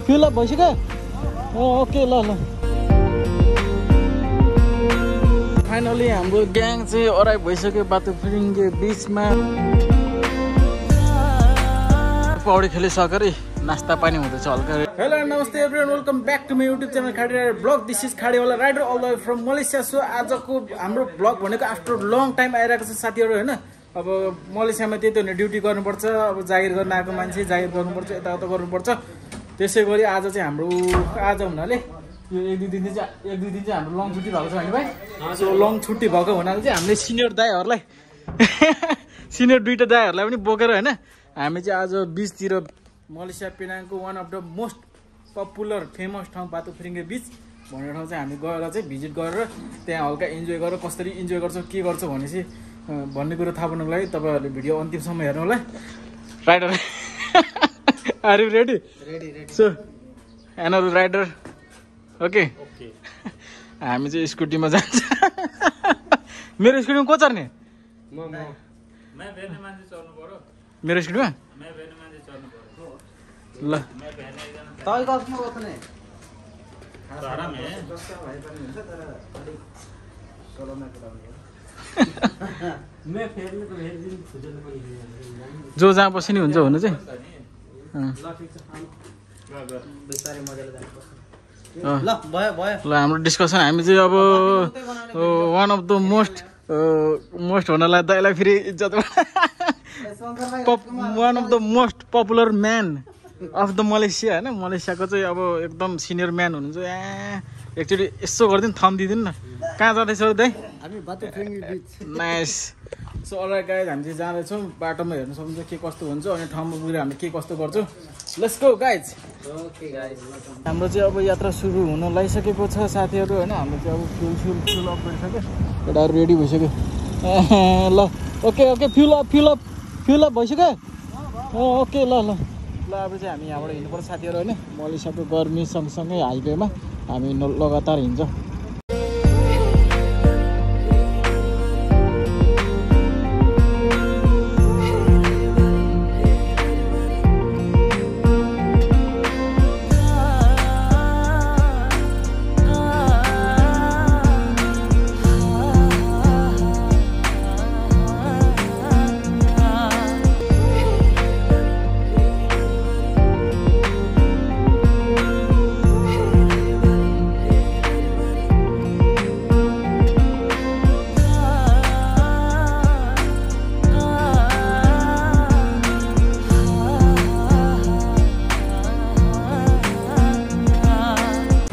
Fuel up भइसक्यो okay ल ल फाइनली हाम्रो ग्याङ चाहिँ अराइभ भइसक्यो बातोफिरिङ्गे बिचमा पौडी खेलिसकेर नास्ता पानी हुँदैछ हल्का हेलो नमस्ते everyone welcome back to my YouTube channel Khadi rider blog this is खाडीवाला rider all the way from Malaysia so आजको हाम्रो ब्लग भनेको आफ्टर लङ टाइम आइरहेको छ साथीहरू होइन अब मलेसियामा त्यही त भने ड्युटी गर्नुपर्छ अब जागिर गर्न आएको मान्छे जागिर गर्नुपर्छ यताउता गर्नुपर्छ त्यसै गरी आज चाहिँ हाम्रो आज हुनाले यो एक दुई दिन चाहिँ हाम्रो लङ छुट्टी भएको छ होइन भाइ सो लङ छुट्टी भएको हुनाले चाहिँ हामीले सिनियर दाइहरूलाई सिनियर दुईवटा दाइहरूलाई पनि बोकेर होइन हामी चाहिँ आज बिचतिर मलेसिया पेनाङको one of the most popular famous ठाउँ बातोफिरिङ्गे बिच भन्ने ठाउँ चाहिँ हामी गएर चाहिँ भिजिट गरेर त्यहाँ हल्का इन्जोय गरेर कसरी इन्जोय गर्छौँ के गर्छौँ भनेपछि भन्ने कुरो थाहा पाउनुको लागि तपाईँहरूले भिडियो अन्तिमसम्म हेर्नु होला rider are you ready so एनर राइडर ओके हामी चाहिँ स्कुटीमा जान्छ मेरो स्कुटीमा को चढ्ने मेरो स्कुटीमा ल जो जहाँ बस्यो नि हुन्छ हुनु चाहिँ ल हाम्रो डिस्कसन हामी चाहिँ अब वान अफ द मोस्ट हुनलाई दाइलाई फेरि इज्जत one of the most popular man of the Malaysia होइन मलेसियाको चाहिँ अब एकदम सिनियर म्यान हुनुहुन्छ एकचोटि यसो गरिदिनु थम दिइदिनु न कहाँ जाँदैछौ दाइ नाइस सो अलराइट गाइज हामी चाहिँ जाँदैछौँ बाटोमा हेर्नु सक्नुहुन्छ के कस्तो हुन्छ अनि ठाउँमा पुगेर हामी के कस्तो गर्छौँ लेट्स गो गाइज हाम्रो चाहिँ अब यात्रा सुरु हुन लागिसकेको छ साथीहरू होइन हाम्रो चाहिँ अब फ्युल अफ गरिसक्यो केटाहरू रेडी भइसक्यो ल ओके फ्युल अप भइसक्यो ओके ल ल अब चाहिँ हामी यहाँबाट हिँड्नुपर्छ साथीहरू होइन मलेसियाको गर्मी सँगसँगै हाइवेमा हामी लगातार हिँड्छौँ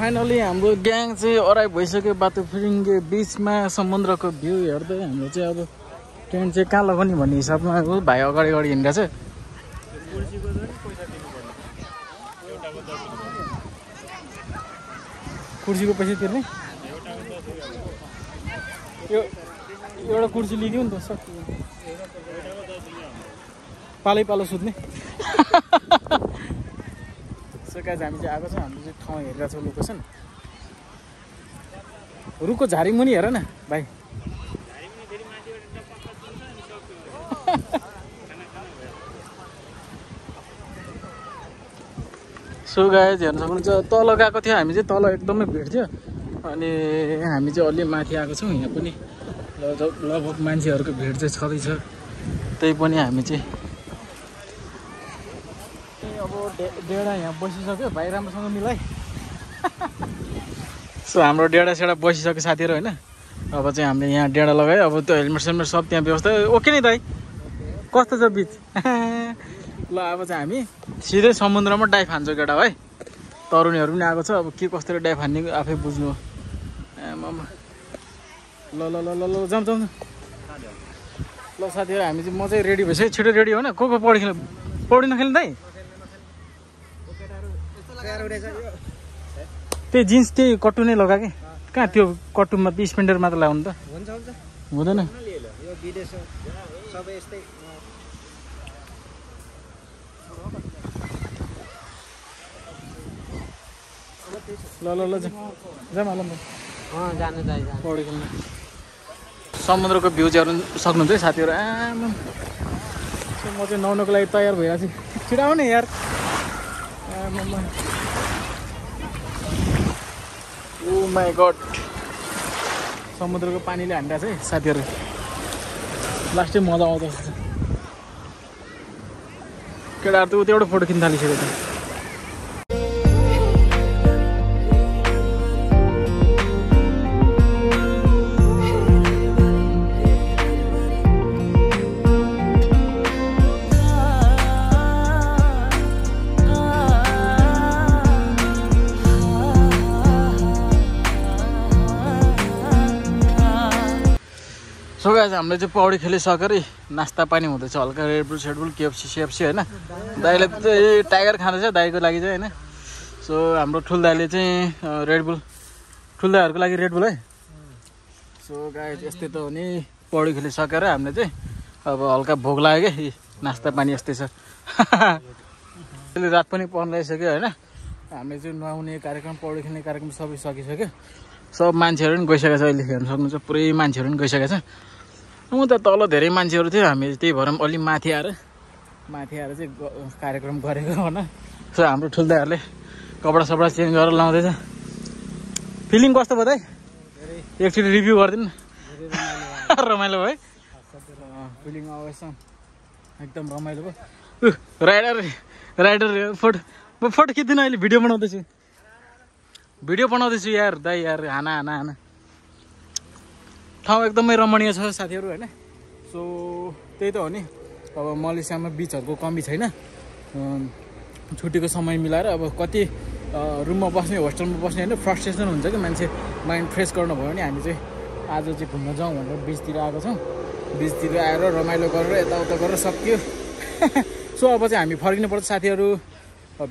फाइनली हाम्रो ग्याङ चाहिँ अराइभ भइसक्यो बातोफिरिङ्गे बिचमा समुद्रको भ्यू हेर्दै हाम्रो चाहिँ अब टेन्ट चाहिँ कहाँ लगाउने भन्ने हिसाबमा भाइ अगाडि हिँडिरहेको छ कुर्सीको पैसा तिर्ने यो एउटा कुर्सी लिइदियो नि त सक्यो पालो सुत्ने गाइज हामी चाहिँ आएको छौँ हाम्रो चाहिँ ठाउँ हेरेको छौँ लोकेसन रुखको झारी मुनि हेर न भाइ सो गाइज हेर्न सक्नुहुन्छ तल गएको थियो हामी चाहिँ तल एकदमै भिड थियो अनि हामी चाहिँ अलि माथि आएको छौँ यहाँ पनि लगभग मान्छेहरूको भिड चाहिँ छँदैछ त्यही पनि हामी चाहिँ अब डेढा यहाँ बसिसक्यो भाइ राम्रोसँग मिलाइ सो हाम्रो डेढा बसिसक्यो साथीहरू होइन अब चाहिँ हामीले यहाँ डेढा लगायो अब त्यो हेलमेट सब त्यहाँ व्यवस्था ओके नि दाइ कस्तो छ बिच ल अब चाहिँ हामी सिधै समुद्रमा डाइभ हान्छौँ केटा भाइ तरुणीहरू पनि आएको छ अब के कस्तो डाइभ हान्ने आफै बुझ्नु ल ल ल ल ल जाउँ ल साथीहरू हामी चाहिँ म चाहिँ रेडी भइसक्यो छिटो रेडी हो न को पौडी नखेल्ने दाइ त्यही जिन्स त्यही कट्टु नै लगा कि कहाँ त्यो कट्टुमा स्पेन्डर मात्र लगाउनु त हुँदैन ल ल ल जाऊँ पौडी खेल्न समुद्रको भ्यू चाहिँ हेर्नु सक्नुहुन्छ है साथीहरू म चाहिँ नुहाउनको लागि तयार भइरहेको छु छिटो आउने यार ओ माई गड समुद्रको पानीले हान्दा चाहिँ साथीहरू लास्टै मजा आउँदो रहेछ केटाहरू त उतैबाट फोटो खिच्न थालिसकेको छ सो गाइस हामीले चाहिँ पौडी खेलिसकेर नास्ता पानी हुँदैछ हल्का रेडबुल सेडबुल केएफसी सेएफसी होइन दाइले चाहिँ टाइगर खाँदैछ दाइको लागि चाहिँ होइन सो हाम्रो ठुल दाइले चाहिँ रेडबुल ठुल दाइहरूको लागि रेडबुल है सो गाइस यस्तै त हो नि पौडी खेलिसकेर हामीले चाहिँ अब हल्का भोक लाग्यो कि नास्ता पानी यस्तै छ अहिले रात पनि पर्न लागिसक्यो होइन हामीले चाहिँ नुहाउने कार्यक्रम पौडी खेल्ने कार्यक्रम सबै सकिसक्यो सब मान्छेहरू पनि गइसकेको छ अहिले हेर्न सक्नुहुन्छ पुरै मान्छेहरू पनि गइसकेको छ म त तल धेरै मान्छेहरू थियो हामी त्यही भएर अलि माथि आएर चाहिँ कार्यक्रम गरेको होइन सो हाम्रो ठुल्दाहरूले कपडा सपडा चेन्ज गरेर लाउँदैछ फिलिङ कस्तो भयो दाइ एकचोटि रिभ्यू गरिदिनु रमाइलो भयो फिलिङ अवश्य एकदम रमाइलो भयो राइडर फोटो खिच्दिनँ अहिले भिडियो बनाउँदैछु यार दाइ यार हाना ठाउँ एकदमै रमणीय छ साथीहरू होइन सो त्यही त हो नि अब मलेसियामा बिचहरूको कमी छैन छुट्टीको समय मिलाएर अब कति रुममा बस्ने होस्टेलमा बस्ने होइन फ्रस्ट्रेसन हुन्छ कि मान्छे माइन्ड फ्रेस गर्नुभयो भने हामी चाहिँ आज चाहिँ घुम्न जाउँ भनेर बिचतिर आएको छौँ बिचतिर आएर रमाइलो गरेर यताउता गरेर सकियो सो अब चाहिँ हामी फर्किनुपर्छ साथीहरू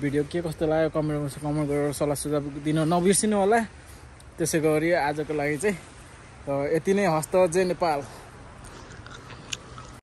भिडियो के कस्तो लाग्यो कमेन्ट गरेर सल्लाह सुझाव दिन नबिर्सिनु होला त्यसै गरी आजको लागि चाहिँ यति नै हस्त जय नेपाल।